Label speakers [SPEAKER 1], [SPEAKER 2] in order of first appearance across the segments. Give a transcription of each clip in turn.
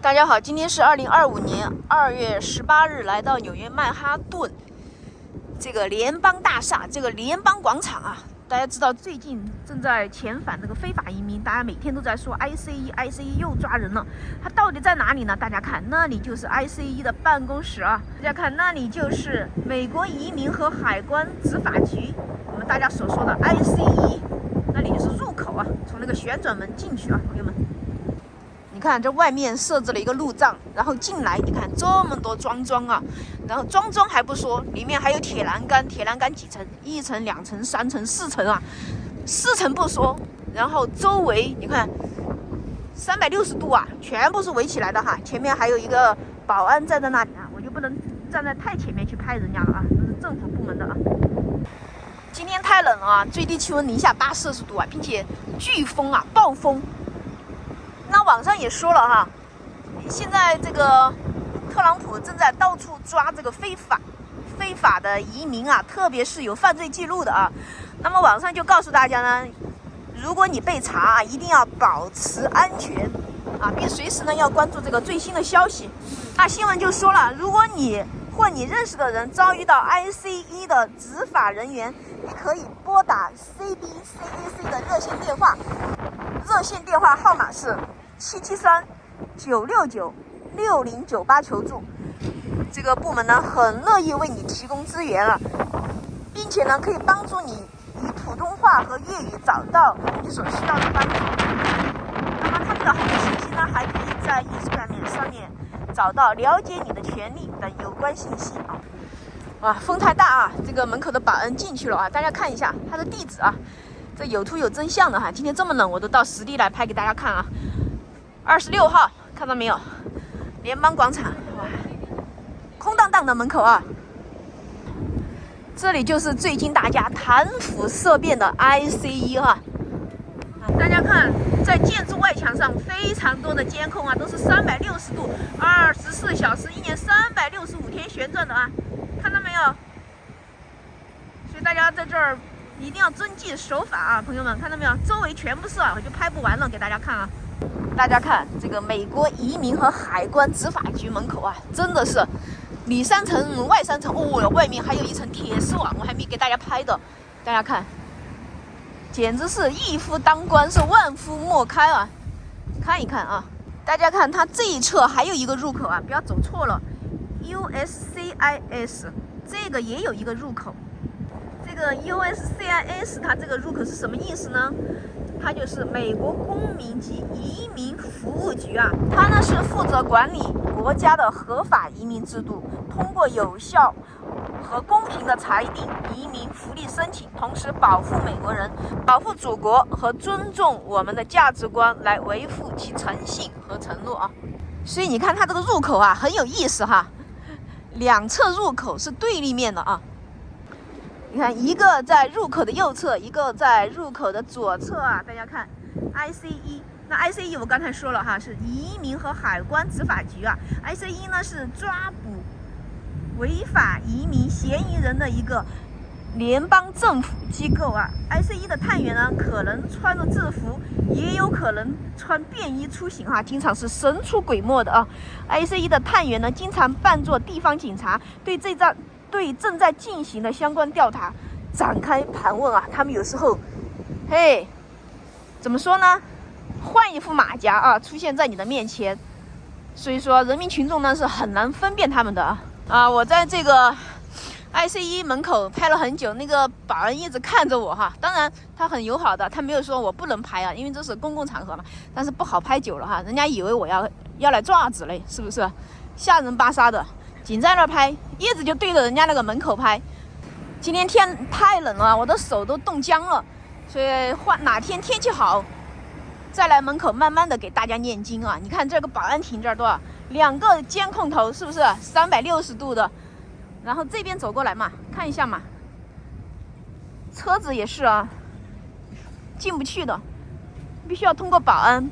[SPEAKER 1] 大家好，今天是2025年2月18日，来到纽约曼哈顿这个联邦大厦，这个联邦广场啊。大家知道最近正在遣返这个非法移民，大家每天都在说 ICE 又抓人了，它到底在哪里呢？大家看，那里就是 ICE 的办公室啊。大家看，那里就是美国移民和海关执法局，我们大家所说的 ICE， 那里就是入口啊，从那个旋转门进去啊，朋友们。你看，这外面设置了一个路障，然后进来，你看这么多桩啊，然后桩还不说，里面还有铁栏杆，铁栏杆几层？1层、2层、3层、4层啊，4层不说，然后周围你看360度啊，全部是围起来的哈。前面还有一个保安站在那里啊，我就不能站在太前面去拍人家了啊，这是政府部门的啊。今天太冷了啊，最低气温零下8摄氏度啊，并且飓风啊，暴风。那网上也说了哈，现在这个特朗普正在到处抓这个非法的移民啊，特别是有犯罪记录的啊。那么网上就告诉大家呢，如果你被查啊，一定要保持安全啊，并随时呢要关注这个最新的消息。那新闻就说了，如果你或你认识的人遭遇到 ICE 的执法人员，你可以拨打 CBCAC 的热线电话，热线电话号码是773-969-6098求助。这个部门呢很乐意为你提供资源啊，并且呢可以帮助你以普通话和粤语找到你所需要的帮助。那么他们的后续信息呢，还可以在 Instagram 上面找到了解你的权利等有关信息啊。哇，风太大啊！这个门口的保安进去了啊，大家看一下他的地址啊，这有图有真相的哈。今天这么冷，我都到实地来拍给大家看啊。26号，看到没有？联邦广场，哇，空荡荡的门口啊。这里就是最近大家谈虎色变的 ICE 哈。大家看，在建筑外墙上非常多的监控啊，都是360度，24小时1年365天旋转的啊，看到没有？所以大家在这儿一定要遵纪守法啊，朋友们，看到没有？周围全部是啊，我就拍不完了，给大家看啊。大家看这个美国移民和海关执法局门口啊，真的是里3层外3层哦，外面还有一层铁丝网，我还没给大家拍的。大家看，简直是一夫当关，是万夫莫开啊！看一看啊，大家看它这一侧还有一个入口啊，不要走错了 ，USCIS 这个也有一个入口。这个 USCIS 它这个入口是什么意思呢？它就是美国公民及移民服务局啊，它呢是负责管理国家的合法移民制度，通过有效和公平的裁定移民福利申请，同时保护美国人，保护祖国和尊重我们的价值观，来维护其诚信和承诺啊。所以你看它这个入口啊很有意思哈，两侧入口是对立面的啊。你看，一个在入口的右侧，一个在入口的左侧啊。大家看 ICE， 那 ICE 我刚才说了哈，是移民和海关执法局啊。ICE 呢是抓捕违法移民嫌疑人的一个联邦政府机构啊。ICE 的探员呢，可能穿着制服，也有可能穿便衣出行哈，经常是神出鬼没的啊。ICE 的探员呢，经常扮作地方警察，对正在进行的相关调查展开盘问啊。他们有时候，嘿，怎么说呢？换一副马甲啊，出现在你的面前。所以说，人民群众呢是很难分辨他们的啊。我在这个 ICE 门口拍了很久，那个保安一直看着我哈。当然，他很友好的，他没有说我不能拍啊，因为这是公共场合嘛。但是不好拍久了哈，人家以为我要来抓子嘞，是不是？吓人巴沙的。紧在那儿拍，一直就对着人家那个门口拍。今天天太冷了，我的手都冻僵了，所以哪天天气好，再来门口慢慢的给大家念经啊。你看这个保安亭这儿多少，2个监控头，是不是360度的？然后这边走过来嘛，看一下嘛，车子也是啊，进不去的，必须要通过保安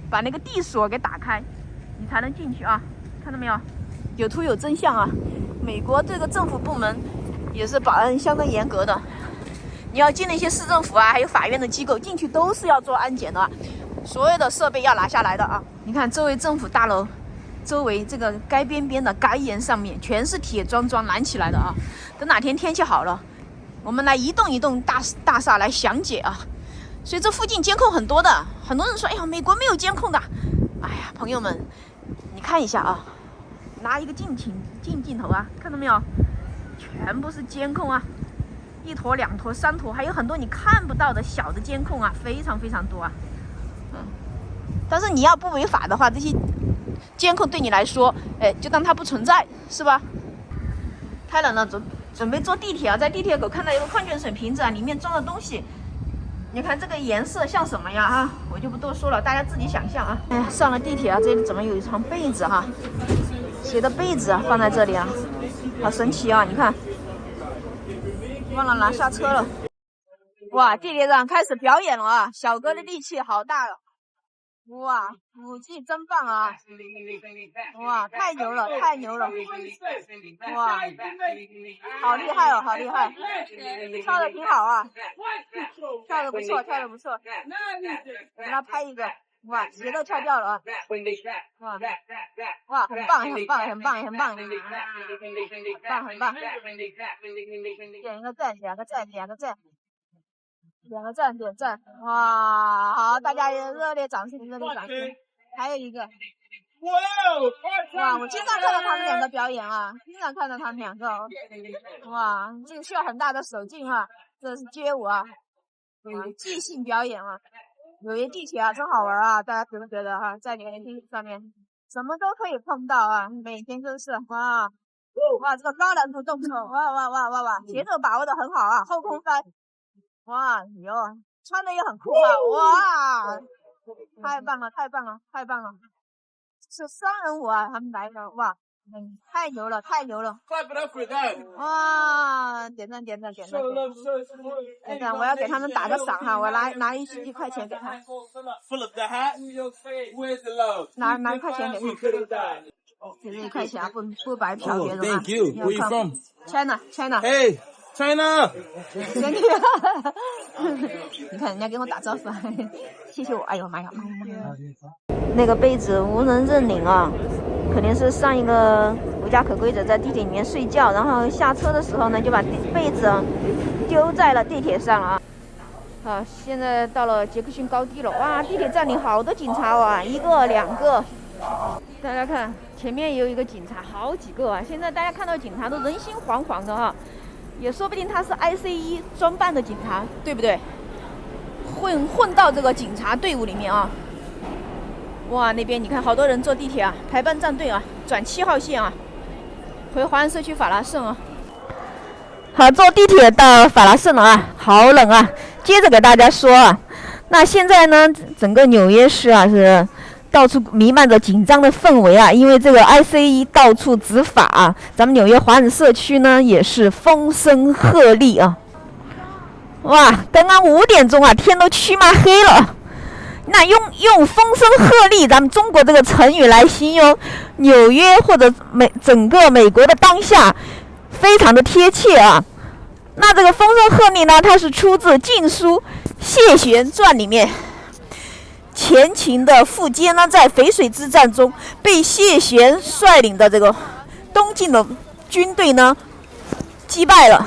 [SPEAKER 1] 把那个地锁给打开，你才能进去啊。看到没有？有图有真相啊！美国这个政府部门也是保安相当严格的，你要进那些市政府啊，还有法院的机构，进去都是要做安检的，所有的设备要拿下来的啊。你看周围政府大楼周围这个街边边的街沿上面全是铁桩桩拦起来的啊。等哪天天气好了，我们来一栋一栋大厦来详解啊。所以这附近监控很多的，很多人说，哎呀，美国没有监控的。哎呀，朋友们，你看一下啊，拿一个近镜头啊，看到没有？全部是监控啊，一坨、两坨、三坨，还有很多你看不到的小的监控啊，非常非常多啊。但是你要不违法的话，这些监控对你来说，就当它不存在，是吧？太冷了，准备坐地铁啊，在地铁口看到一个矿泉水瓶子啊，里面装的东西。你看这个颜色像什么呀？啊，我就不多说了，大家自己想象啊。哎呀，上了地铁啊，这里怎么有一床被子哈？谁的被子啊？放在这里啊，好神奇啊！你看，忘了拿下车了。哇，地铁上开始表演了啊！小哥的力气好大了。哇，武技真棒啊！哇，太牛了，太牛了！哇，好厉害哦，好厉害！跳的挺好啊，跳的不错，跳的不错。给他拍一个，哇，鞋都跳掉了啊！哇，哇，很棒，很棒，很棒，很棒，很棒，很棒！点一个赞，两个赞，两个赞。两个赞，点赞，哇，好，大家热烈掌声，热烈掌声。还有一个，哇，我经常看到他们两个表演啊，经常看到他们两个，哇，这个需要很大的手劲啊，这是街舞啊，即兴表演啊。纽约地铁啊，真好玩啊，大家觉不觉得哈？在纽约地铁上面，什么都可以碰到啊，每天都是哇，哇，这个高难度动作，哇，节奏把握的很好啊，后空翻。哇哟，穿的也很酷啊！哇，太棒了，太棒了，太棒了！是双人舞啊，他们来了，哇，太牛了，太牛了！哇，点赞！我要给他们打个赏哈，我拿1块钱给他，拿1块钱给他，给这1块钱啊，不白嫖别人啊。
[SPEAKER 2] Thank you. Where you from?
[SPEAKER 1] China.
[SPEAKER 2] Hey. China，
[SPEAKER 1] 你看人家跟我打招呼，谢谢我。哎呦妈呀！那个被子无人认领啊，肯定是上一个无家可归者在地铁里面睡觉，然后下车的时候呢，就把被子丢在了地铁上了啊。好，现在到了杰克逊高地了，哇，地铁站里好多警察哇，1个2个，大家看前面也有一个警察，好几个啊。现在大家看到警察都人心惶惶的哈。也说不定他是 ICE 装扮的警察，对不对？混到这个警察队伍里面啊！哇，那边你看好多人坐地铁啊，排班站队啊，转7号线啊，回华人社区法拉盛啊。好，坐地铁到法拉盛了啊，好冷啊！接着给大家说啊，那现在呢，整个纽约市啊是到处弥漫着紧张的氛围啊，因为这个 ICE 到处执法啊，咱们纽约华人社区呢也是风声鹤唳啊。哇，刚刚5点钟啊，天都黢麻黑了。那用风声鹤唳，咱们中国这个成语来形容纽约或者整个美国的当下，非常的贴切啊。那这个风声鹤唳呢，它是出自《晋书·谢玄传》里面。前秦的苻坚呢，在淝水之战中被谢玄率领的这个东晋的军队呢击败了。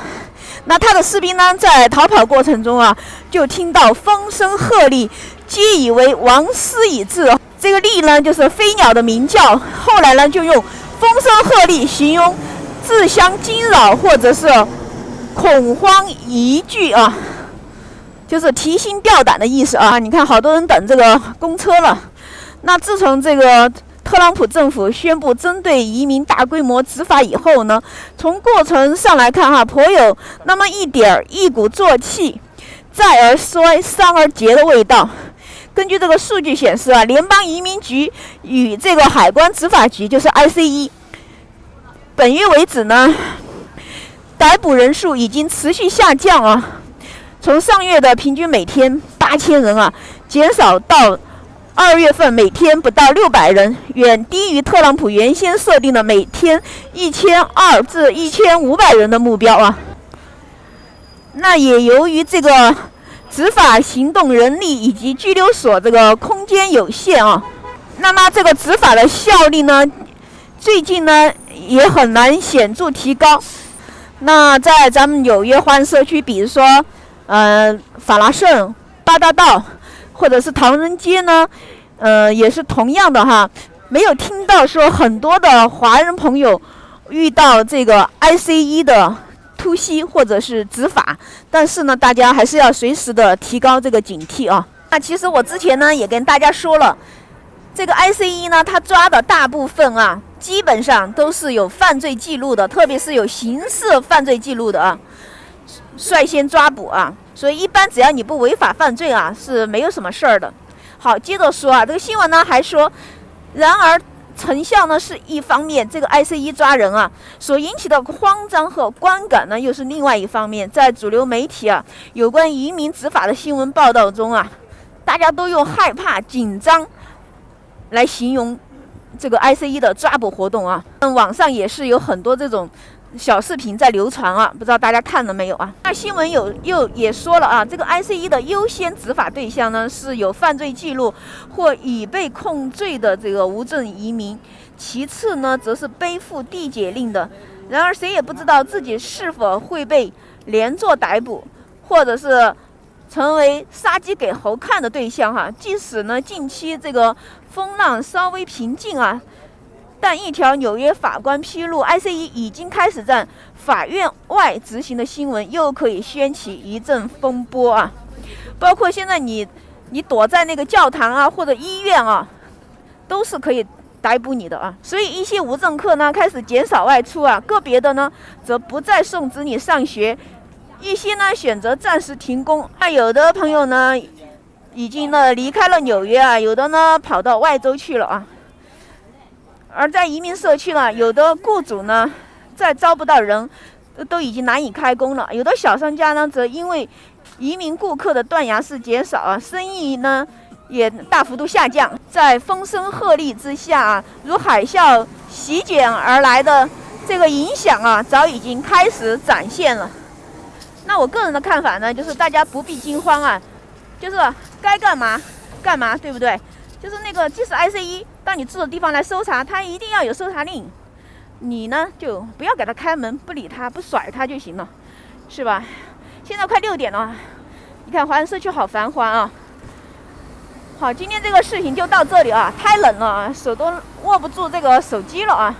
[SPEAKER 1] 那他的士兵呢，在逃跑过程中啊，就听到风声鹤唳，皆以为王师已至。这个唳呢，就是飞鸟的鸣叫。后来呢，就用风声鹤唳形容自相惊扰或者是恐慌疑惧啊。就是提心吊胆的意思啊！你看，好多人等这个公车了。那自从这个特朗普政府宣布针对移民大规模执法以后呢，从过程上来看颇有那么一鼓作气，再而衰，三而竭的味道。根据这个数据显示啊，联邦移民局与这个海关执法局，就是 ICE， 本月为止呢，逮捕人数已经持续下降啊。从上月的平均每天8000人啊，减少到2月份每天不到600人，远低于特朗普原先设定的每天1200至1500人的目标啊。那也由于这个执法行动人力以及拘留所这个空间有限啊，那么这个执法的效率呢，最近呢也很难显著提高。那在咱们纽约华人社区，比如说法拉盛、八大道或者是唐人街呢，也是同样的哈，没有听到说很多的华人朋友遇到这个 ICE 的突袭或者是执法，但是呢，大家还是要随时的提高这个警惕啊。那其实我之前呢也跟大家说了，这个 ICE 呢，它抓的大部分啊，基本上都是有犯罪记录的，特别是有刑事犯罪记录的啊，率先抓捕啊。所以一般只要你不违法犯罪啊，是没有什么事儿的。好，接着说啊，这个新闻呢还说，然而成效呢是一方面，这个 ICE 抓人啊所引起的慌张和观感呢又是另外一方面。在主流媒体啊有关移民执法的新闻报道中啊，大家都用害怕、紧张来形容这个 ICE 的抓捕活动啊。网上也是有很多这种小视频在流传啊，不知道大家看了没有啊？那新闻也说了啊，这个 ICE 的优先执法对象呢是有犯罪记录或已被控罪的这个无证移民，其次呢则是背负地解令的。然而谁也不知道自己是否会被连坐逮捕，或者是成为杀鸡给猴看的对象哈。即使呢近期这个风浪稍微平静啊，但一条纽约法官披露 ICE 已经开始在法院外执行的新闻，又可以掀起一阵风波啊！包括现在你躲在那个教堂啊或者医院啊，都是可以逮捕你的啊。所以一些无证客呢开始减少外出啊，个别的呢则不再送子女上学，一些呢选择暂时停工。那有的朋友呢已经呢离开了纽约啊，有的呢跑到外州去了啊。而在移民社区呢，有的雇主呢，再招不到人，都已经难以开工了。有的小商家呢，则因为移民顾客的断崖式减少啊，生意呢也大幅度下降。在风声鹤唳之下啊，如海啸席卷而来的这个影响啊，早已经开始展现了。那我个人的看法呢，就是大家不必惊慌啊，就是该干嘛干嘛，对不对？就是那个，即使 ICE 到你住的地方来搜查，他一定要有搜查令，你呢就不要给他开门，不理他，不甩他就行了，是吧？现在快6点了，你看华人社区好繁华啊。好，今天这个视频就到这里啊，太冷了啊，手都握不住这个手机了啊。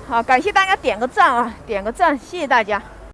[SPEAKER 1] 好，感谢大家点个赞啊，点个赞，谢谢大家。